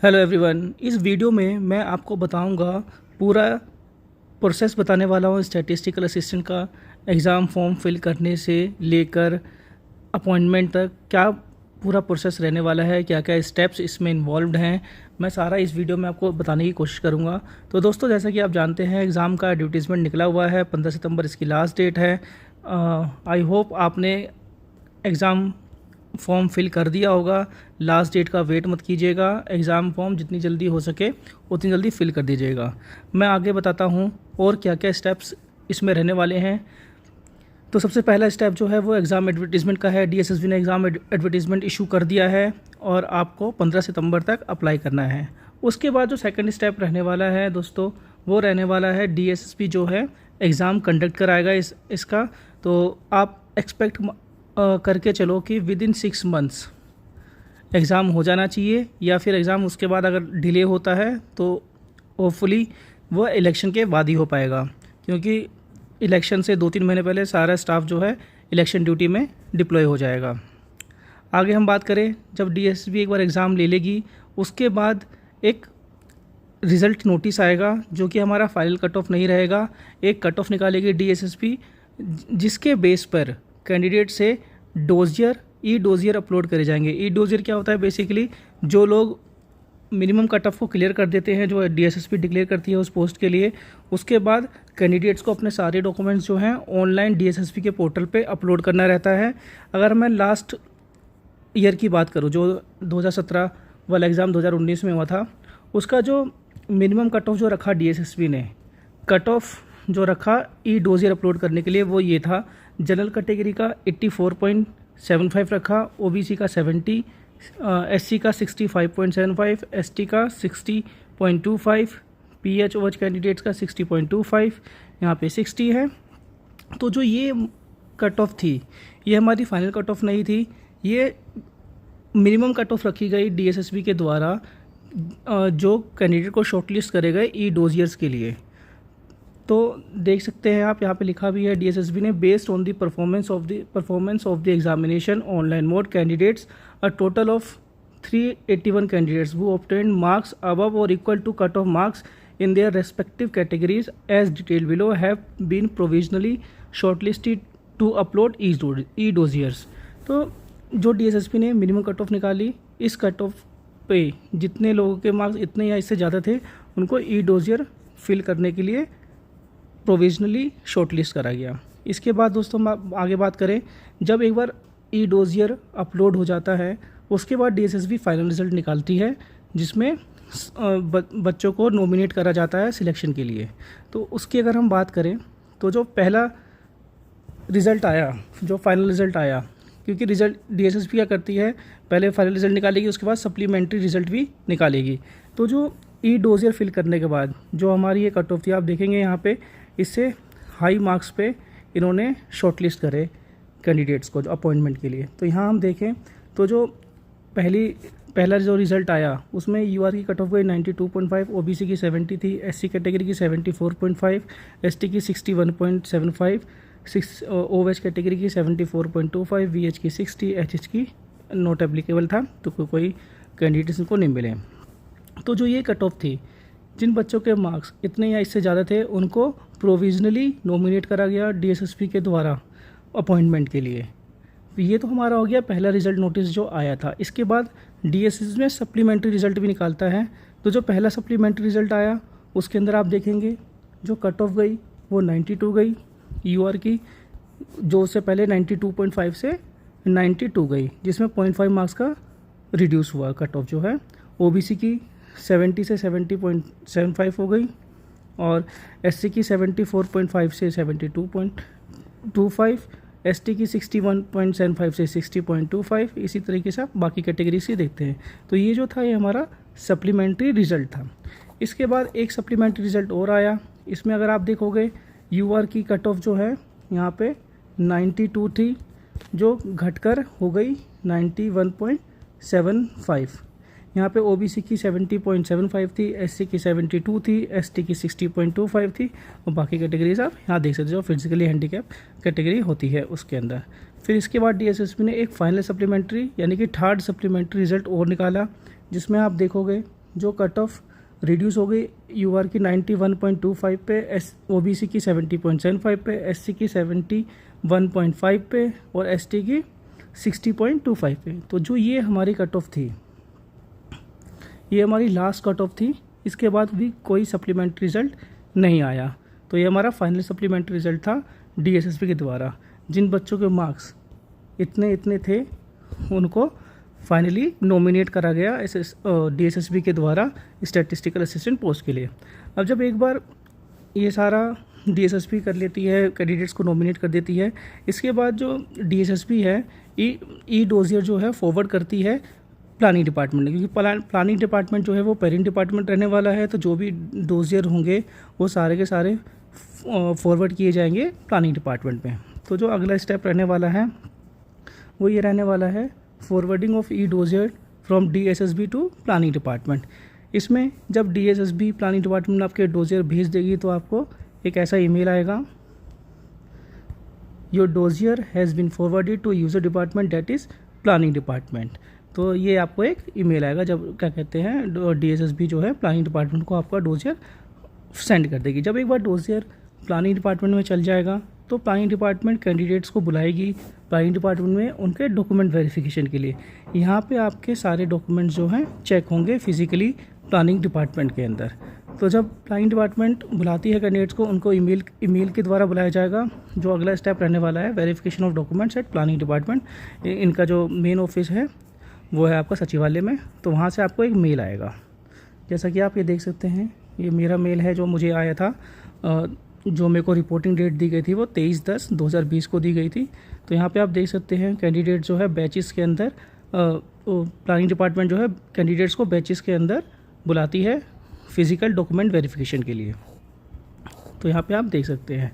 Hello everyone. इस video में मैं आपको बताऊंगा, पूरा प्रोसेस बताने वाला हूँ स्टैटिस्टिकल असिस्टेंट का। एग्ज़ाम फॉर्म फिल करने से लेकर अपॉइंटमेंट तक क्या पूरा प्रोसेस रहने वाला है, क्या क्या स्टेप्स इसमें इन्वॉल्व्ड हैं, मैं सारा इस वीडियो में आपको बताने की कोशिश करूँगा। तो दोस्तों, जैसा कि आप जानते हैं, एग्ज़ाम का एडवर्टीज़मेंट निकला हुआ है। 15 सितंबर इसकी लास्ट डेट है। आई होप आपने एग्ज़ाम फॉर्म फिल कर दिया होगा। लास्ट डेट का वेट मत कीजिएगा। एग्ज़ाम फॉर्म जितनी जल्दी हो सके उतनी जल्दी फिल कर दीजिएगा। मैं आगे बताता हूँ और क्या क्या स्टेप्स इसमें रहने वाले हैं। तो सबसे पहला स्टेप जो है वो एग्ज़ाम एडवर्टीज़मेंट का है। डीएसएसबी ने एग्ज़ाम एडवर्टीज़मेंट इशू कर दिया है और आपको 15 सितंबर तक अप्लाई करना है। उसके बाद जो सेकंड स्टेप रहने वाला है दोस्तों, वो रहने वाला है डीएसएसबी जो है एग्ज़ाम कंडक्ट कराएगा इसका। तो आप एक्सपेक्ट करके चलो कि विद इन 6 मंथ्स एग्ज़ाम हो जाना चाहिए, या फिर एग्ज़ाम उसके बाद अगर डिले होता है तो होपफुली वो इलेक्शन के बाद ही हो पाएगा, क्योंकि इलेक्शन से 2-3 महीने पहले सारा स्टाफ जो है इलेक्शन ड्यूटी में डिप्लॉय हो जाएगा। आगे हम बात करें, जब डीएसएसबी एक बार एग्ज़ाम ले लेगी उसके बाद एक रिज़ल्ट नोटिस आएगा, जो कि हमारा फाइनल कट ऑफ नहीं रहेगा। एक कट ऑफ निकालेगी डीएसएसबी, जिसके बेस पर कैंडिडेट से डोजियर ई डोजियर अपलोड करे जाएंगे। ई डोजियर क्या होता है? बेसिकली जो लोग मिनिमम कट ऑफ को क्लियर कर देते हैं, जो डीएसएसपी डिक्लेयर करती है उस पोस्ट के लिए, उसके बाद कैंडिडेट्स को अपने सारे डॉक्यूमेंट्स जो हैं ऑनलाइन डीएसएसपी के पोर्टल पे अपलोड करना रहता है। अगर मैं लास्ट ईयर की बात करूं, जो 2017 वाला एग्ज़ाम 2019 में हुआ था, उसका जो मिनिमम कट ऑफ जो रखा डीएसएसपी ने, कट ऑफ जो रखा ई डोजियर अपलोड करने के लिए, वो ये था। जनरल कैटेगरी का 84.75 रखा, ओबीसी का 70, एससी का 65.75, एसटी का 60.25, पीएच ओएच कैंडिडेट्स का 60.25, यहाँ पे 60 है। तो जो ये कट ऑफ थी, ये हमारी फाइनल कट ऑफ नहीं थी, ये मिनिमम कट ऑफ रखी गई डीएसएसबी के द्वारा, जो कैंडिडेट को शॉर्टलिस्ट करे गए ई डोजियर्स के लिए। तो देख सकते हैं आप, यहाँ पे लिखा भी है डीएसएसबी ने, based on the performance of the examination online mode candidates, a total of 381 candidates who obtained marks above or equal to cut off marks in their respective categories as detailed below have been provisionally shortlisted to upload e dossiers. तो जो DSSP ने minimum cut off निकाली, इस cut off पे जितने लोगों के marks इतने या इससे ज़्यादा थे, उनको ई डोजियर फिल करने के लिए प्रोविजनली शॉर्टलिस्ट करा गया। इसके बाद दोस्तों हम आगे बात करें, जब एक बार ई डोजियर अपलोड हो जाता है, उसके बाद डीएसएसबी फाइनल रिज़ल्ट निकालती है, जिसमें बच्चों को नॉमिनेट करा जाता है सिलेक्शन के लिए। तो उसकी अगर हम बात करें, तो जो पहला रिज़ल्ट आया, जो फाइनल रिज़ल्ट आया, क्योंकि रिज़ल्ट डीएसएसबी क्या करती है, पहले फाइनल रिज़ल्ट निकालेगी, उसके बाद सप्लीमेंट्री रिज़ल्ट भी निकालेगी। तो जो ई डोजियर फिल करने के बाद जो हमारी ये कट ऑफ थी, आप देखेंगे यहाँ पे इससे हाई मार्क्स पे इन्होंने शॉर्टलिस्ट करे कैंडिडेट्स को जो अपॉइंटमेंट के लिए। तो यहाँ हम देखें तो जो पहला जो रिज़ल्ट आया, उसमें यूआर की कट ऑफ गई 92.5, ओबीसी की 70 थी, एससी कैटेगरी की 74.5, एसटी की 61.75, ओएच कैटेगरी की 74.25, वीएच की 60, एचएच की नॉट एप्लीकेबल था, तो कोई कैंडिडेट्स को नहीं मिले। तो जो ये कट ऑफ थी, जिन बच्चों के मार्क्स इतने या इससे ज़्यादा थे, उनको प्रोविजनली नॉमिनेट करा गया डीएसएसपी के द्वारा अपॉइंटमेंट के लिए। ये तो हमारा हो गया पहला रिज़ल्ट नोटिस जो आया था। इसके बाद डीएसएसबी में सप्लीमेंट्री रिज़ल्ट भी निकालता है। तो जो पहला सप्लीमेंट्री रिज़ल्ट आया, उसके अंदर आप देखेंगे जो कट ऑफ गई वो 92 गई यूआर की, जो उससे पहले 92.5 से 92 गई, जिसमें 0.5 मार्क्स का रिड्यूस हुआ कट ऑफ जो है। ओबीसी की 70 से 70.75 हो गई, और एससी की 74.5 से 72.25, एसटी की 61.75 से 60.25। इसी तरीके से आप बाकी कैटेगरी से देखते हैं। तो ये जो था, ये हमारा सप्लीमेंट्री रिज़ल्ट था। इसके बाद एक सप्लीमेंट्री रिज़ल्ट और आया। इसमें अगर आप देखोगे, यूआर की कट ऑफ जो है यहाँ पे 92 थी, जो घटकर हो गई 91.75। यहाँ पे ओबीसी की 70.75 थी, एससी की 72 थी, एसटी की 60.25 थी, और बाकी कैटेगरीज आप यहाँ देख सकते हो, जो फिजिकली हैंडीकैप कैटेगरी होती है उसके अंदर। फिर इसके बाद डीएसएसबी ने एक फाइनल सप्लीमेंट्री यानी कि थर्ड सप्लीमेंट्री रिज़ल्ट और निकाला, जिसमें आप देखोगे जो कट ऑफ रिड्यूस हो गई यूआर की 91.25 पे, ओबीसी की 70.75 पे, एससी की 71.5 पे और एसटी की 60.25 पे। तो जो ये हमारी कट ऑफ थी, ये हमारी लास्ट कट ऑफ थी। इसके बाद भी कोई सप्लीमेंट्री रिज़ल्ट नहीं आया। तो ये हमारा फाइनल सप्लीमेंट्री रिज़ल्ट था डीएसएसबी के द्वारा। जिन बच्चों के मार्क्स इतने इतने थे उनको फाइनली नॉमिनेट करा गया डीएसएसबी के द्वारा स्टैटिस्टिकल असिस्टेंट पोस्ट के लिए। अब जब एक बार ये सारा डीएसएसबी कर लेती है, कैंडिडेट्स को नॉमिनेट कर देती है, इसके बाद जो डीएसएसबी है ई डोजियर जो है फॉरवर्ड करती है प्लानिंग डिपार्टमेंट में, क्योंकि प्लानिंग डिपार्टमेंट जो है वो पेरेंट डिपार्टमेंट रहने वाला है। तो जो भी डोजियर होंगे वो सारे के सारे फॉरवर्ड किए जाएंगे प्लानिंग डिपार्टमेंट में। तो जो अगला स्टेप रहने वाला है वो ये रहने वाला है forwarding of e dossier from DSSB to planning department. इसमें जब डीएसएसबी प्लानिंग डिपार्टमेंट आपके डोजियर भेज देगी तो आपको एक ऐसा ईमेल आएगा, your dossier has been forwarded to user department that is planning department. तो ये आपको एक ईमेल आएगा जब क्या कहते हैं डीएसएसबी जो है प्लानिंग डिपार्टमेंट को आपका डोजियर सेंड कर देगी। जब एक बार डोजियर प्लानिंग डिपार्टमेंट में चल जाएगा तो प्लानिंग डिपार्टमेंट कैंडिडेट्स को बुलाएगी प्लानिंग डिपार्टमेंट में उनके डॉक्यूमेंट वेरिफिकेशन के लिए। यहाँ पे आपके सारे डॉक्यूमेंट्स जो हैं चेक होंगे फिजिकली प्लानिंग डिपार्टमेंट के अंदर। तो जब प्लानिंग डिपार्टमेंट बुलाती है कैंडिडेट्स को, उनको ईमेल के द्वारा बुलाया जाएगा। जो अगला स्टेप रहने वाला है verification of documents at planning department. इनका जो मेन ऑफिस है वो है आपका सचिवालय में। तो वहाँ से आपको एक मेल आएगा, जैसा कि आप ये देख सकते हैं। ये मेरा मेल है जो मुझे आया था, जो मेरे को रिपोर्टिंग डेट दी गई थी वो 23/10/2020 को दी गई थी। तो यहाँ पे आप देख सकते हैं कैंडिडेट जो है बैचेस के अंदर प्लानिंग डिपार्टमेंट जो है कैंडिडेट्स को बैचेस के अंदर बुलाती है फिज़िकल डॉक्यूमेंट वेरिफिकेशन के लिए। तो यहाँ पे आप देख सकते हैं।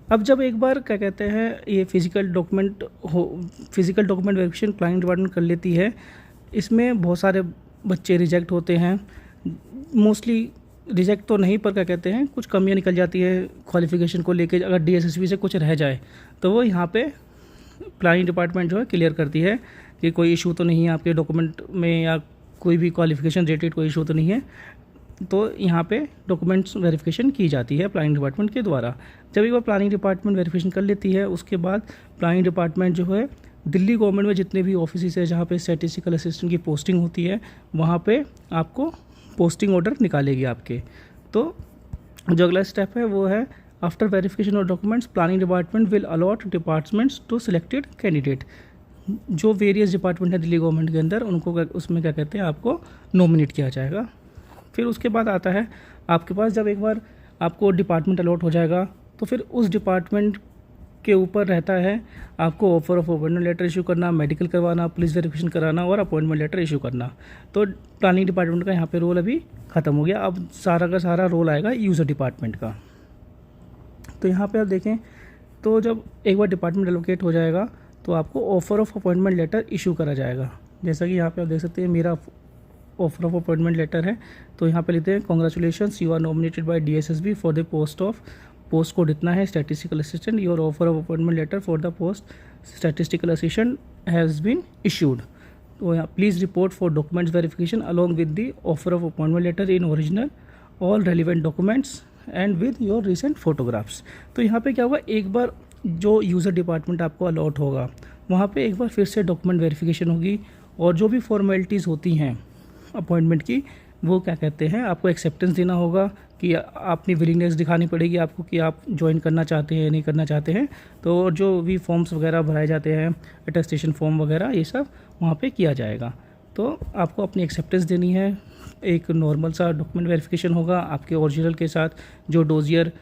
अब जब एक बार क्या कहते हैं ये physical document verification planning department कर लेती है, इसमें बहुत सारे बच्चे रिजेक्ट होते हैं। मोस्टली रिजेक्ट तो नहीं, पर क्या कहते हैं कुछ कमियां निकल जाती है क्वालिफ़िकेशन को लेके। अगर डीएसएसबी से कुछ रह जाए तो वो यहाँ पे प्लानिंग डिपार्टमेंट जो है क्लियर करती है कि कोई इशू तो नहीं है आपके डॉक्यूमेंट में, या कोई भी क्वालिफ़िकेशन रिलेटेड कोई इशू तो नहीं है। तो यहाँ पे डॉक्यूमेंट्स वेरिफिकेशन की जाती है प्लानिंग डिपार्टमेंट के द्वारा। जब एक बार प्लानिंग डिपार्टमेंट वेरिफिकेशन कर लेती है उसके बाद प्लानिंग डिपार्टमेंट जो है दिल्ली गवर्नमेंट में जितने भी ऑफिस है जहाँ पे स्टैटिस्टिकल असिस्टेंट की पोस्टिंग होती है वहाँ पे आपको पोस्टिंग ऑर्डर निकालेगी आपके। तो जो अगला स्टेप है वो है after verification of documents planning department will allot departments to selected candidate. जो वेरियस डिपार्टमेंट है दिल्ली गवर्नमेंट के अंदर उनको उसमें क्या कहते हैं आपको नॉमिनेट किया जाएगा। फिर उसके बाद आता है आपके पास, जब एक बार आपको डिपार्टमेंट अलॉट हो जाएगा तो फिर उस डिपार्टमेंट के ऊपर रहता है आपको offer of appointment letter issue करना, मेडिकल करवाना, पुलिस वेरिफिकेशन कराना और अपॉइंटमेंट लेटर इशू करना। तो प्लानिंग डिपार्टमेंट का यहाँ पे रोल अभी ख़त्म हो गया। अब सारा का सारा रोल आएगा यूज़र डिपार्टमेंट का। तो यहाँ पे आप देखें तो जब एक बार डिपार्टमेंट एलोकेट हो जाएगा तो आपको offer of appointment letter issue करा जाएगा। जैसा कि यहाँ पे आप देख सकते हैं मेरा ऑफर ऑफ अपॉइंटमेंट लेटर है। तो यहाँ पे लिखते हैं congratulations you are nominated by DSSB for the post code इतना है statistical assistant, your offer of appointment letter for the post statistical assistant has been issued. तो यहाँ please report for documents verification along with the offer of appointment letter in original all relevant documents and with your recent photographs. तो यहाँ पे क्या होगा, एक बार जो user department आपको अलॉट होगा वहाँ पे एक बार फिर से डॉक्यूमेंट वेरिफिकेशन होगी और जो भी फॉर्मेलिटीज़ होती हैं अपॉइंटमेंट की वो क्या कहते हैं आपको एक्सेप्टेंस देना होगा कि अपनी विलिंगनेस दिखानी पड़ेगी आपको कि आप ज्वाइन करना चाहते हैं या नहीं करना चाहते हैं। तो जो भी फॉर्म्स वगैरह भराए जाते हैं अटेस्टेशन फॉर्म वगैरह ये सब वहाँ पे किया जाएगा। तो आपको अपनी एक्सेप्टेंस देनी है। एक नॉर्मल सा डॉक्यूमेंट वेरिफिकेशन होगा आपके ओरिजिनल के साथ। जो डोजियर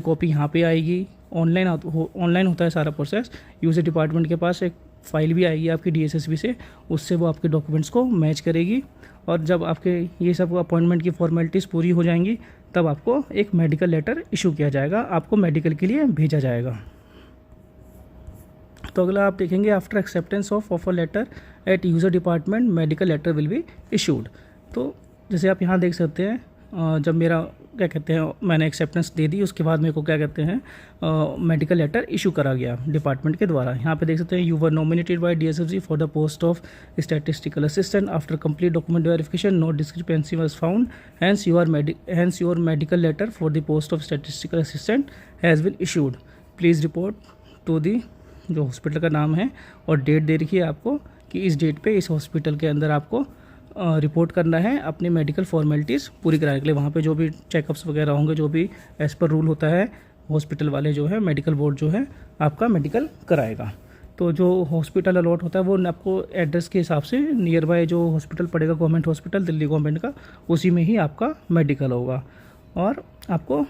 कॉपी यहाँ पे आएगी। ऑनलाइन होता है सारा प्रोसेस। यूज़र डिपार्टमेंट के पास एक फ़ाइल भी आएगी आपकी डीएसएसबी से, उससे वो आपके डॉक्यूमेंट्स को मैच करेगी। और जब आपके ये सब अपॉइंटमेंट की फॉर्मेलिटीज़ पूरी हो जाएंगी तब आपको एक मेडिकल लेटर इशू किया जाएगा, आपको मेडिकल के लिए भेजा जाएगा। तो अगला आप देखेंगे after acceptance of offer letter at user department medical letter will be issued. तो जैसे आप यहाँ देख सकते हैं जब मेरा क्या कहते हैं मैंने एक्सेप्टेंस दे दी, उसके बाद मेरे को क्या कहते हैं मेडिकल लेटर इशू करा गया डिपार्टमेंट के द्वारा। यहाँ पे देख सकते हैं, you were nominated by DSFC for the post of statistical assistant after complete document verification, no discrepancy was found, hence your medical letter for the post of statistical assistant has been issued, please report to the, जो hospital का नाम है और date दे रखी है आपको कि इस डेट पे इस हॉस्पिटल के अंदर आपको रिपोर्ट करना है अपनी मेडिकल फॉर्मेलिटीज़ पूरी कराने के लिए। वहाँ पे जो भी चेकअप्स वगैरह होंगे, जो भी एज़ पर रूल होता है, हॉस्पिटल वाले जो है मेडिकल बोर्ड जो है आपका मेडिकल कराएगा। तो जो हॉस्पिटल अलॉट होता है वो आपको एड्रेस के हिसाब से नियर बाय जो हॉस्पिटल पड़ेगा, गवर्नमेंट हॉस्पिटल दिल्ली गवर्नमेंट का, उसी में ही आपका मेडिकल होगा। और आपको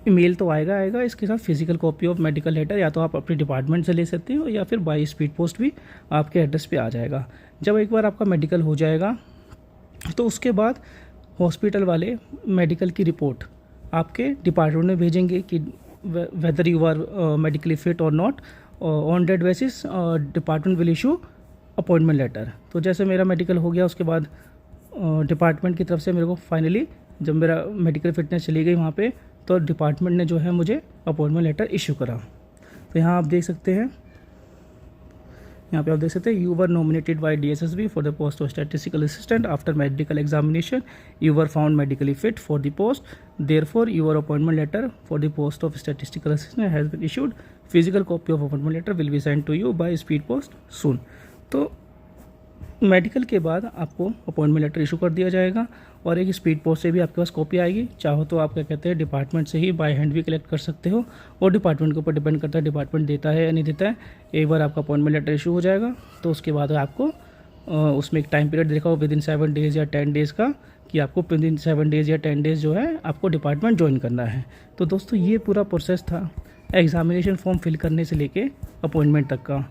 ईमेल तो आएगा इसके साथ physical copy of medical letter, या तो आप अपने डिपार्टमेंट से ले सकते हो या फिर बाय स्पीड पोस्ट भी आपके एड्रेस पे आ जाएगा। जब एक बार आपका मेडिकल हो जाएगा तो उसके बाद हॉस्पिटल वाले मेडिकल की रिपोर्ट आपके डिपार्टमेंट में भेजेंगे कि whether you are medically fit or not. On date basis department will issue appointment letter. तो जैसे मेरा मेडिकल हो गया उसके बाद डिपार्टमेंट की तरफ से मेरे को फाइनली जब मेरा मेडिकल फिटनेस चली गई वहाँ पे, तो डिपार्टमेंट ने जो है मुझे अपॉइंटमेंट लेटर इशू करा। तो यहाँ आप देख सकते हैं, यहाँ पे आप देख सकते हैं, you were nominated by DSSB for the post of statistical assistant after medical examination, you were found medically fit for the post, therefore your appointment letter for the post of statistical assistant has been issued, physical copy of appointment letter will be send to you by speed post soon. तो medical के बाद आपको appointment letter issue कर दिया जाएगा और एक speed post से भी आपके पास कॉपी आएगी। चाहो तो आप क्या कहते हैं डिपार्टमेंट से ही बाय हैंड भी कलेक्ट कर सकते हो, और डिपार्टमेंट के ऊपर डिपेंड करता है डिपार्टमेंट देता है या नहीं देता है। एक बार आपका अपॉइंटमेंट लेटर इशू हो जाएगा तो उसके बाद आपको उसमें एक टाइम पीरियड देखा हो विदिन 7 डेज़ या 10 डेज़ का, कि आपको विदिन 7 डेज़ या 10 डेज़ जो है आपको डिपार्टमेंट ज्वाइन करना है। तो दोस्तों ये पूरा प्रोसेस था एग्जामिनेशन फॉर्म फिल करने से लेके अपॉइंटमेंट तक का।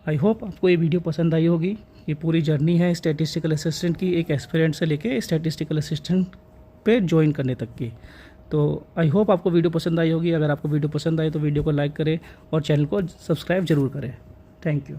आई होप आपको ये वीडियो पसंद आई होगी। ये पूरी जर्नी है स्टैटिस्टिकल असिस्टेंट की, एक एस्पिरेंट से लेके स्टैटिस्टिकल असिस्टेंट पे ज्वाइन करने तक की। तो आई होप आपको वीडियो पसंद आई होगी। अगर आपको वीडियो पसंद आई तो वीडियो को लाइक करें और चैनल को सब्सक्राइब ज़रूर करें। Thank you.